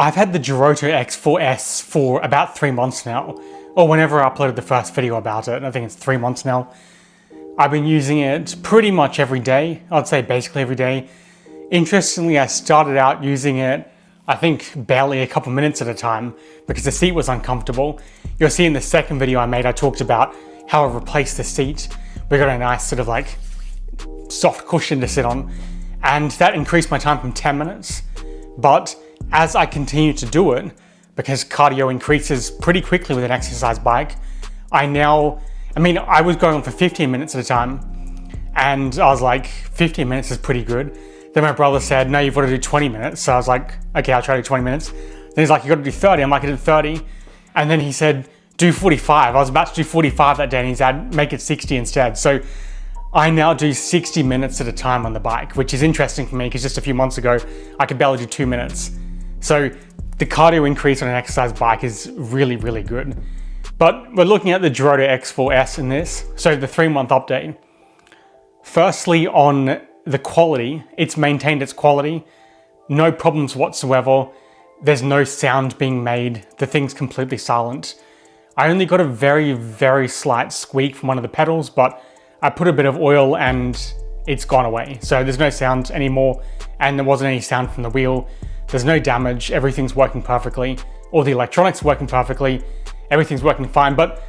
I've had the Joroto X4s for about 3 months now, or whenever I uploaded the first video about it. I think it's 3 months now. I've been using it pretty much every day. I'd say basically every day. Interestingly, I started out using it, I think barely a couple minutes at a time because the seat was uncomfortable. You'll see in the second video I made, I talked about how I replaced the seat. We got a nice sort of like soft cushion to sit on, and that increased my time from 10 minutes. But as I continue to do it, because cardio increases pretty quickly with an exercise bike, I was going on for 15 minutes at a time, and I was like, 15 minutes is pretty good. Then my brother said, no, you've got to do 20 minutes. So I was like, okay, I'll try to do 20 minutes. Then he's like, you got to do 30. I'm like, I did 30. And then he said, do 45. I was about to do 45 that day, and he said, make it 60 instead. So I now do 60 minutes at a time on the bike, which is interesting for me because just a few months ago, I could barely do 2 minutes. So the cardio increase on an exercise bike is really, really good. But we're looking at the Joroto X4s in this. So the 3-month update. Firstly, on the quality, it's maintained its quality. No problems whatsoever. There's no sound being made. The thing's completely silent. I only got a very, very slight squeak from one of the pedals, but I put a bit of oil and it's gone away. So there's no sound anymore, and there wasn't any sound from the wheel. There's no damage, everything's working perfectly. All the electronics are working perfectly, everything's working fine, but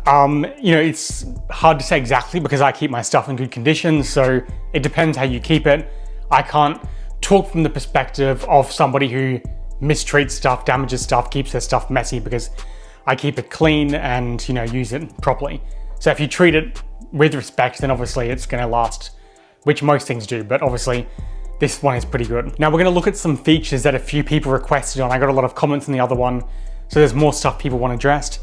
it's hard to say exactly because I keep my stuff in good condition, so it depends how you keep it. I can't talk from the perspective of somebody who mistreats stuff, damages stuff, keeps their stuff messy, because I keep it clean and use it properly. So if you treat it with respect, then obviously it's gonna last, which most things do, but obviously this one is pretty good. Now we're gonna look at some features that a few people requested on. I got a lot of comments on the other one, so there's more stuff people want addressed.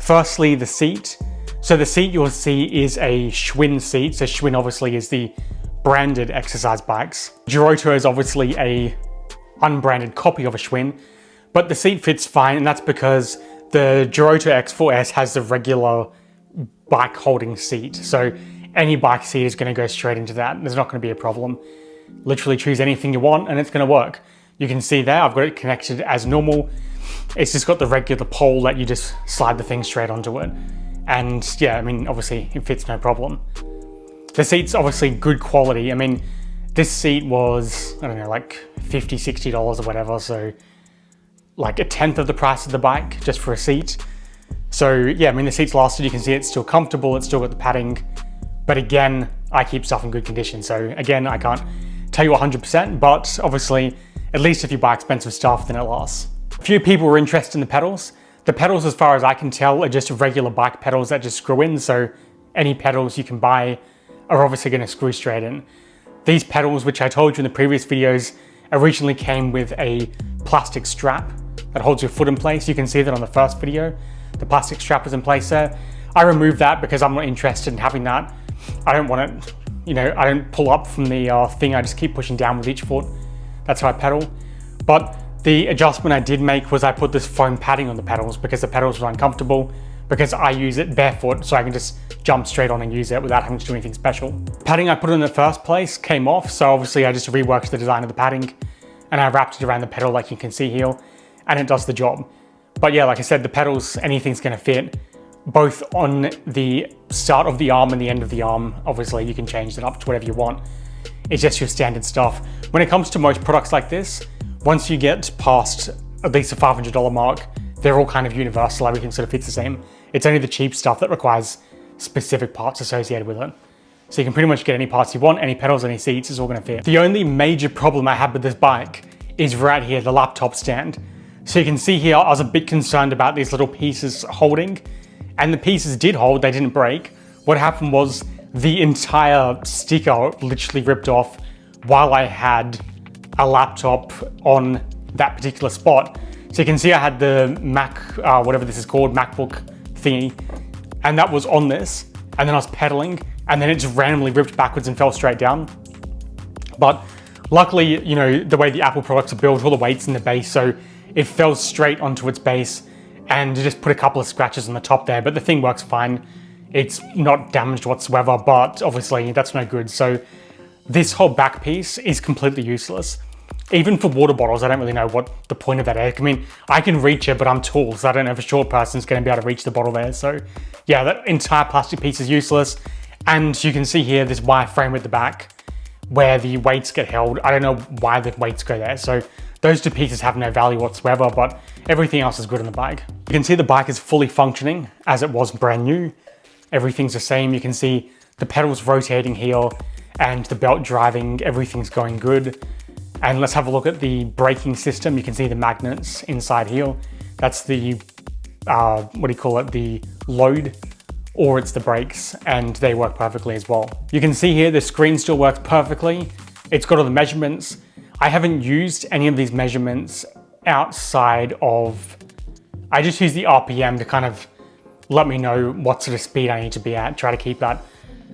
Firstly, the seat. So the seat you'll see is a Schwinn seat. So Schwinn obviously is the branded exercise bikes. Joroto is obviously a unbranded copy of a Schwinn, but the seat fits fine, and that's because the Joroto X4s has the regular bike holding seat. So any bike seat is gonna go straight into that. There's not gonna be a problem. Literally choose anything you want and it's gonna work. You can see there, I've got it connected as normal. It's just got the regular pole that you just slide the thing straight onto it. And yeah, obviously it fits no problem. The seat's obviously good quality. This seat was, I don't know, like $50, $60 or whatever. So like a tenth of the price of the bike just for a seat. So yeah, the seat's lasted. You can see it's still comfortable. It's still got the padding. But again, I keep stuff in good condition. So again, I can't tell you 100%, but obviously, at least if you buy expensive stuff, then it lasts. A few people were interested in the pedals. The pedals, as far as I can tell, are just regular bike pedals that just screw in. So any pedals you can buy are obviously going to screw straight in. These pedals, which I told you in the previous videos, originally came with a plastic strap that holds your foot in place. You can see that on the first video. The plastic strap was in place there. I removed that because I'm not interested in having that. I don't want it, I don't pull up from the thing. I just keep pushing down with each foot. That's how I pedal. But the adjustment I did make was I put this foam padding on the pedals because the pedals were uncomfortable, because I use it barefoot, so I can just jump straight on and use it without having to do anything special. Padding I put in the first place came off, so obviously I just reworked the design of the padding and I wrapped it around the pedal like you can see here, and it does the job. But yeah, like I said, the pedals, anything's gonna fit, both on the start of the arm and the end of the arm. Obviously you can change that up to whatever you want. It's just your standard stuff. When it comes to most products like this, once you get past at least the $500 mark, they're all kind of universal. Everything sort of fits the same. It's only the cheap stuff that requires specific parts associated with it. So you can pretty much get any parts you want, any pedals, any seats, it's all gonna fit. The only major problem I had with this bike is right here, the laptop stand. So you can see here, I was a bit concerned about these little pieces holding, and the pieces did hold, they didn't break. What happened was the entire sticker literally ripped off while I had a laptop on that particular spot. So you can see I had the Mac, whatever this is called, MacBook thingy, and that was on this, and then I was pedaling, and then it just randomly ripped backwards and fell straight down. But luckily, the way the Apple products are built, all the weight's in the base, so it fell straight onto its base, and it just put a couple of scratches on the top there, but the thing works fine. It's not damaged whatsoever, but obviously that's no good. So this whole back piece is completely useless. Even for water bottles, I don't really know what the point of that is. I mean, I can reach it, but I'm tall, so I don't know if a short person's going to be able to reach the bottle there. So yeah, that entire plastic piece is useless. And you can see here this wire frame at the back where the weights get held. I don't know why the weights go there. So those two pieces have no value whatsoever, but everything else is good on the bike. You can see the bike is fully functioning as it was brand new. Everything's the same. You can see the pedals rotating here and the belt driving, everything's going good. And let's have a look at the braking system. You can see the magnets inside here. That's the, what do you call it? The load, or it's the brakes, and they work perfectly as well. You can see here the screen still works perfectly. It's got all the measurements. I haven't used any of these measurements outside of, I just use the RPM to kind of let me know what sort of speed I need to be at, try to keep that.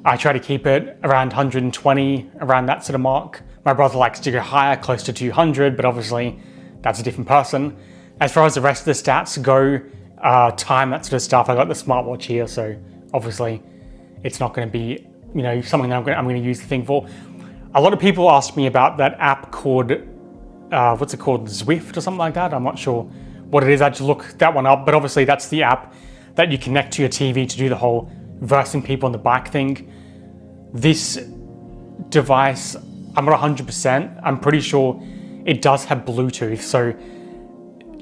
I try to keep it around 120, around that sort of mark. My brother likes to go higher, close to 200, but obviously that's a different person. As far as the rest of the stats go, time, that sort of stuff, I got the smartwatch here, so obviously it's not going to be, you know, something that I'm going to use the thing for. A lot of people asked me about that app called, what's it called, Zwift or something like that. I'm not sure what it is. I had to look that one up, but obviously that's the app that you connect to your TV to do the whole versing people on the bike thing. This device, I'm not 100%, I'm pretty sure it does have Bluetooth, so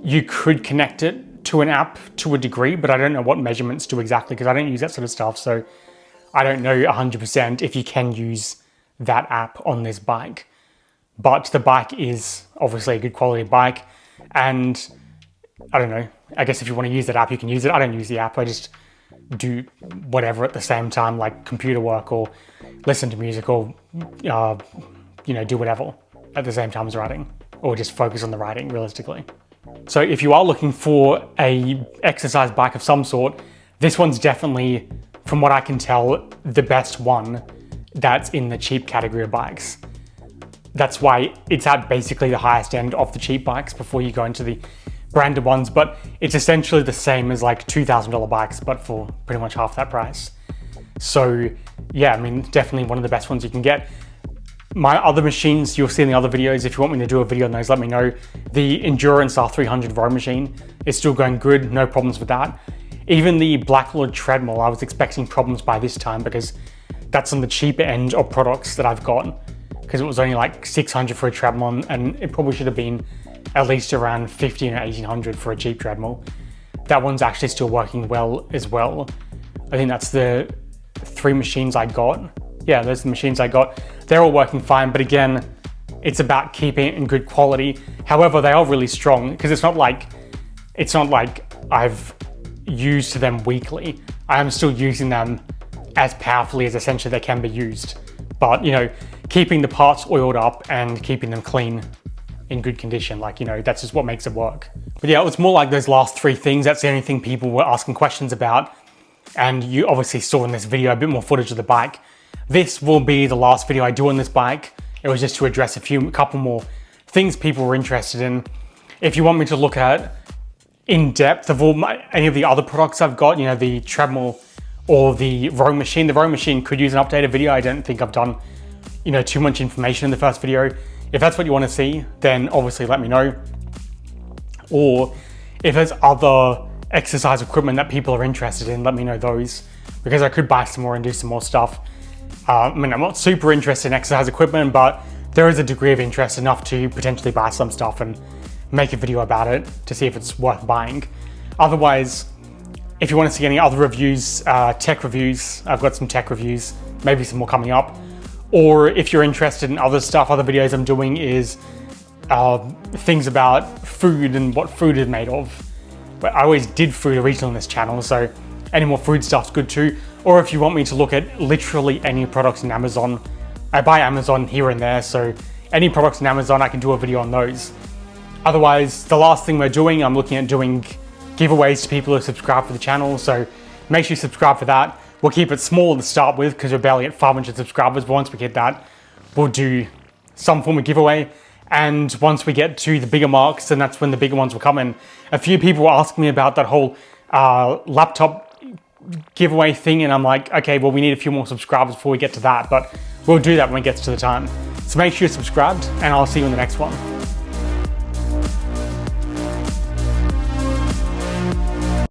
you could connect it to an app to a degree, but I don't know what measurements do exactly because I don't use that sort of stuff, so I don't know 100% if you can use that app on this bike. But the bike is obviously a good quality bike, and I don't know, I guess if you want to use that app, you can use it. I don't use the app, I just do whatever at the same time, like computer work or listen to music or you know, do whatever at the same time as riding, or just focus on the riding realistically. So if you are looking for a exercise bike of some sort, this one's definitely, from what I can tell, the best one that's in the cheap category of bikes. That's why it's at basically the highest end of the cheap bikes before you go into the branded ones, but it's essentially the same as like $2,000 bikes, but for pretty much half that price. So yeah, I mean, definitely one of the best ones you can get. My other machines, you'll see in the other videos, if you want me to do a video on those, let me know. The Endurance R300 row machine is still going good, no problems with that. Even the Blacklord treadmill, I was expecting problems by this time because that's on the cheaper end of products that I've got, because it was only like 600 for a treadmill, and it probably should have been at least around 15 or 1800 for a cheap treadmill. That one's actually still working well as well. I think that's the 3 machines I got. Yeah, those are the machines I got. They're all working fine, but again, it's about keeping it in good quality. However, they are really strong because it's not like I've used them weekly. I am still using them as powerfully as essentially they can be used. But, you know, keeping the parts oiled up and keeping them clean in good condition, like, you know, that's just what makes it work. But yeah, it was more like those last 3 things. That's the only thing people were asking questions about. And you obviously saw in this video a bit more footage of the bike. This will be the last video I do on this bike. It was just to address a couple more things people were interested in. If you want me to look at in depth of any of the other products I've got, you know, the treadmill or the row machine could use an updated video. I don't think I've done, you know, too much information in the first video. If that's what you want to see, then obviously let me know. Or if there's other exercise equipment that people are interested in, let me know those, because I could buy some more and do some more stuff. I mean, I'm not super interested in exercise equipment, but there is a degree of interest enough to potentially buy some stuff and make a video about it to see if it's worth buying. Otherwise, if you want to see any other reviews, tech reviews, I've got some tech reviews, maybe some more coming up. Or if you're interested in other stuff, other videos I'm doing is things about food and what food is made of. But I always did food originally on this channel, so any more food stuff's good too. Or if you want me to look at literally any products in Amazon, I buy Amazon here and there, so any products in Amazon, I can do a video on those. Otherwise, the last thing we're doing, I'm looking at doing giveaways to people who subscribe for the channel, so make sure you subscribe for that. We'll keep it small to start with because we're barely at 500 subscribers, but once we get that, we'll do some form of giveaway. And once we get to the bigger marks, then that's when the bigger ones will come in. A few people were asking me about that whole laptop giveaway thing, and I'm like, okay, well, we need a few more subscribers before we get to that, but we'll do that when it gets to the time. So make sure you're subscribed, and I'll see you in the next one.